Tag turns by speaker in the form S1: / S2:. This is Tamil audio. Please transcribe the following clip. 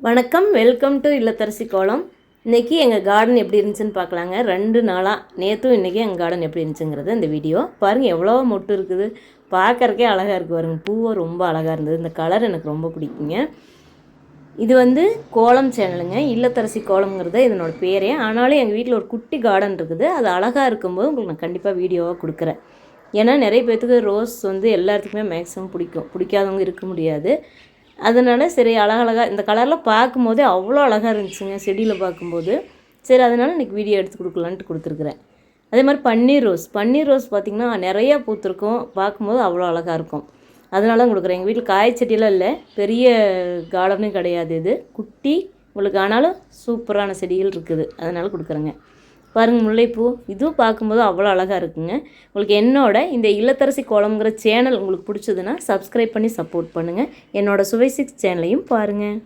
S1: வணக்கம், வெல்கம் டு இல்லத்தரசி கோலம். இன்றைக்கி எங்கள் கார்டன் எப்படி இருந்துச்சுன்னு பார்க்கலாங்க. 2 நாளாக நேற்றும் இன்றைக்கி எங்கள் கார்டன் எப்படி இருந்துச்சுங்கிறது இந்த வீடியோ பாருங்கள். எவ்வளோ மொட்டு இருக்குது, பார்க்குறக்கே அழகாக இருக்குது பாருங்கள். பூவும் ரொம்ப அழகாக இருந்தது. இந்த கலர் எனக்கு ரொம்ப பிடிக்குங்க. இது கோலம் சேனலுங்க, இல்லத்தரசி கோலம்ங்கிறது இதனோட பேரே. ஆனாலும் எங்கள் வீட்டில் ஒரு குட்டி கார்டன் இருக்குது. அது அழகாக இருக்கும்போது உங்களுக்கு நான் கண்டிப்பாக வீடியோவாக கொடுக்குறேன். ஏன்னா நிறைய பேர்த்துக்கு ரோஸ் எல்லாத்துக்குமே மேக்ஸிமம் பிடிக்கும், பிடிக்காதவங்க இருக்க முடியாது. அதனால் சரி அழகழகாக இந்த கலரில் பார்க்கும்போதே அவ்வளோ அழகாக இருந்துச்சுங்க செடியில் பார்க்கும்போது. சரி அதனால் இன்றைக்கி வீடியோ எடுத்து கொடுக்கலான்ட்டு கொடுத்துருக்குறேன். அதே மாதிரி பன்னீர் ரோஸ் பார்த்திங்கன்னா நிறையா பூத்துருக்கும், பார்க்கும்போது அவ்வளோ அழகாக இருக்கும். அதனால தான் கொடுக்குறேன். எங்கள் வீட்டில் காய் செடியெல்லாம் இல்லை, பெரிய கார்டனும் கிடையாது, இது குட்டி. உங்களுக்கு ஆனாலும் சூப்பரான செடிகள் இருக்குது, அதனால் கொடுக்குறேங்க. பாருங்கள் முல்லைப்பூ, இதுவும் பார்க்கும்போது அவ்வளோ அழகாக இருக்குங்க. உங்களுக்கு என்னோட இந்த இல்லத்தரசி கோலம்ங்கிற சேனல் உங்களுக்கு பிடிச்சதுன்னா சப்ஸ்கிரைப் பண்ணி சப்போர்ட் பண்ணுங்கள். என்னோடய சுவை 6 சேனலையும் பாருங்கள்.